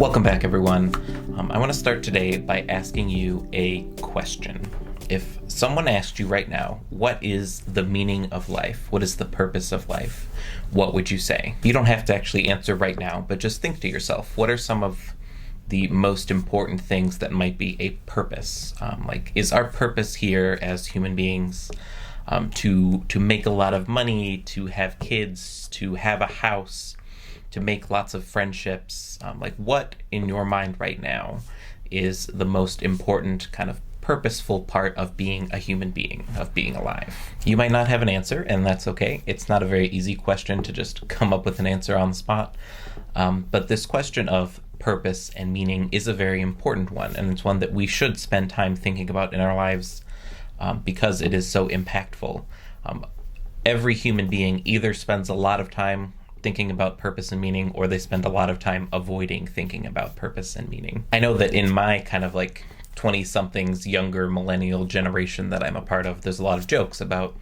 Welcome back, everyone. I want to start today by asking you a question. If someone asked you right now, what is the meaning of life? What is the purpose of life? What would you say? You don't have to actually answer right now, but just think to yourself, what are some of the most important things that might be a purpose? Is our purpose here as human beings to make a lot of money, to have kids, to have a house, to make lots of friendships? What in your mind right now is the most important kind of purposeful part of being a human being, of being alive? You might not have an answer, and that's okay. It's not a very easy question to just come up with an answer on the spot. But this question of purpose and meaning is a very important one, and it's one that we should spend time thinking about in our lives because it is so impactful. Every human being either spends a lot of time thinking about purpose and meaning, or they spend a lot of time avoiding thinking about purpose and meaning. I know that in my kind of 20-somethings younger millennial generation that I'm a part of, there's a lot of jokes about,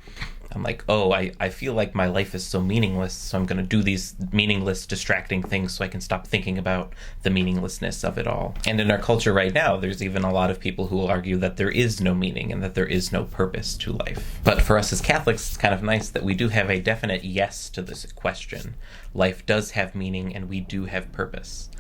I feel like my life is so meaningless, so I'm going to do these meaningless, distracting things so I can stop thinking about the meaninglessness of it all. And in our culture right now, there's even a lot of people who will argue that there is no meaning and that there is no purpose to life. But for us as Catholics, it's kind of nice that we do have a definite yes to this question. Life does have meaning and we do have purpose.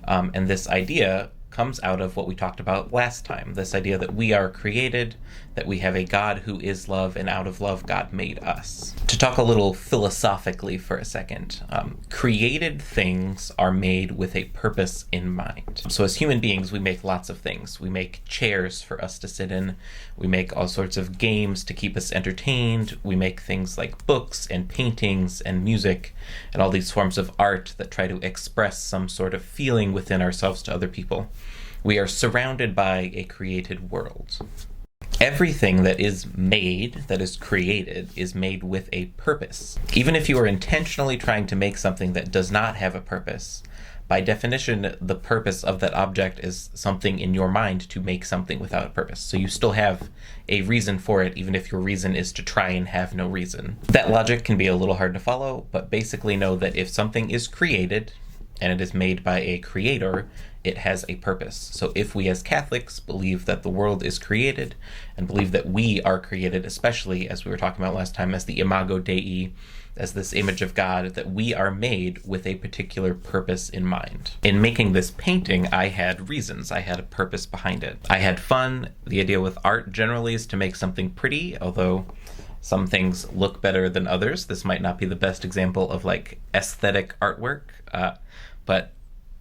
And this idea comes out of what we talked about last time, this idea that we are created, that we have a God who is love, and out of love, God made us. To talk a little philosophically for a second, created things are made with a purpose in mind. So as human beings, we make lots of things. We make chairs for us to sit in. We make all sorts of games to keep us entertained. We make things like books and paintings and music and all these forms of art that try to express some sort of feeling within ourselves to other people. We are surrounded by a created world. Everything that is made, that is created, is made with a purpose. Even if you are intentionally trying to make something that does not have a purpose, by definition, the purpose of that object is something in your mind to make something without a purpose. So you still have a reason for it, even if your reason is to try and have no reason. That logic can be a little hard to follow, but basically know that if something is created, and it is made by a creator, it has a purpose. So if we as Catholics believe that the world is created and believe that we are created, especially as we were talking about last time, as the Imago Dei, as this image of God, that we are made with a particular purpose in mind. In making this painting, I had reasons. I had a purpose behind it. I had fun. The idea with art generally is to make something pretty, although some things look better than others. This might not be the best example of aesthetic artwork, but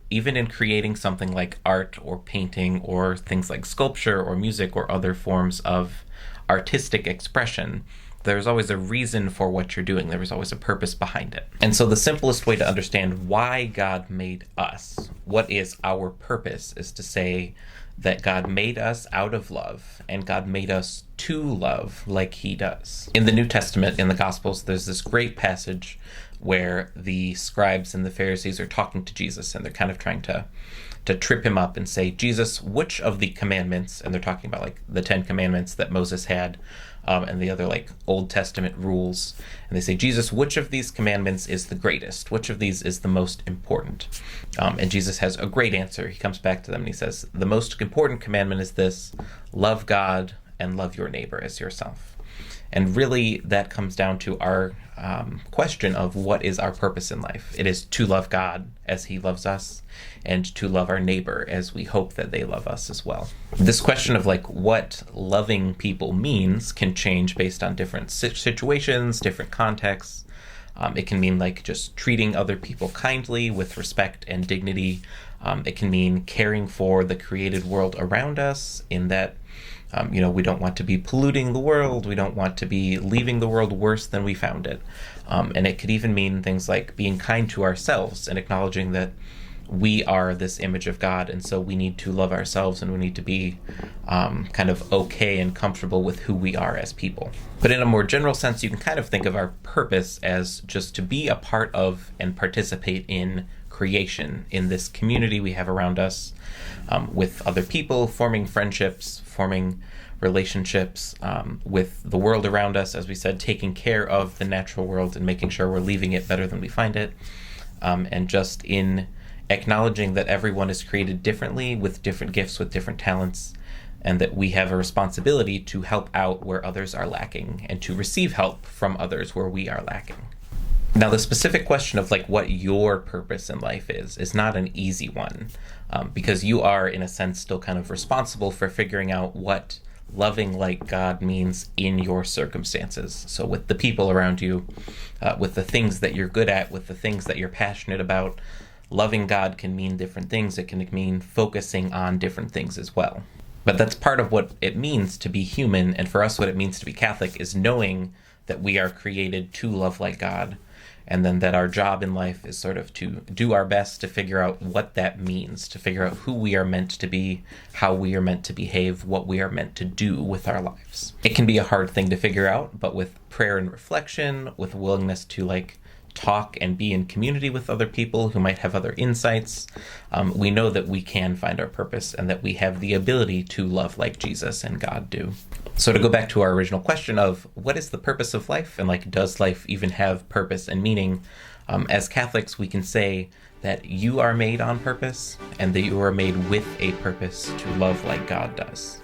even in creating something like art or painting or things like sculpture or music or other forms of artistic expression, there's always a reason for what you're doing. There's always a purpose behind it. And so the simplest way to understand why God made us, what is our purpose, is to say that God made us out of love, and God made us to love like he does. In the New Testament, in the Gospels, there's this great passage where the scribes and the Pharisees are talking to Jesus, and they're kind of trying to trip him up and say, Jesus, which of the commandments, and they're talking about the 10 commandments that Moses had, and the other Old Testament rules, and they say, Jesus, which of these commandments is the greatest? Which of these is the most important? And Jesus has a great answer. He comes back to them and he says, the most important commandment is this: love God and love your neighbor as yourself. And really, that comes down to our question of what is our purpose in life. It is to love God as he loves us, and to love our neighbor as we hope that they love us as well. This question of what loving people means can change based on different situations, different contexts. It can mean just treating other people kindly with respect and dignity. It can mean caring for the created world around us in that we don't want to be polluting the world. We don't want to be leaving the world worse than we found it. And it could even mean things like being kind to ourselves and acknowledging that we are this image of God, and so we need to love ourselves, and we need to be kind of okay and comfortable with who we are as people. But in a more general sense, you can kind of think of our purpose as just to be a part of and participate in creation, in this community we have around us, with other people, forming friendships, forming relationships with the world around us, as we said, taking care of the natural world and making sure we're leaving it better than we find it, and just in acknowledging that everyone is created differently with different gifts, with different talents, and that we have a responsibility to help out where others are lacking and to receive help from others where we are lacking. Now, the specific question of what your purpose in life is not an easy one, because you are, in a sense, still kind of responsible for figuring out what loving like God means in your circumstances. So with the people around you, with the things that you're good at, with the things that you're passionate about, loving God can mean different things. It can mean focusing on different things as well. But that's part of what it means to be human, and for us what it means to be Catholic is knowing that we are created to love like God, and then that our job in life is sort of to do our best to figure out what that means, to figure out who we are meant to be, how we are meant to behave, what we are meant to do with our lives. It can be a hard thing to figure out, but with prayer and reflection, with willingness to talk and be in community with other people who might have other insights, we know that we can find our purpose and that we have the ability to love like Jesus and God do. So to go back to our original question of what is the purpose of life, and does life even have purpose and meaning, as Catholics we can say that you are made on purpose and that you are made with a purpose to love like God does.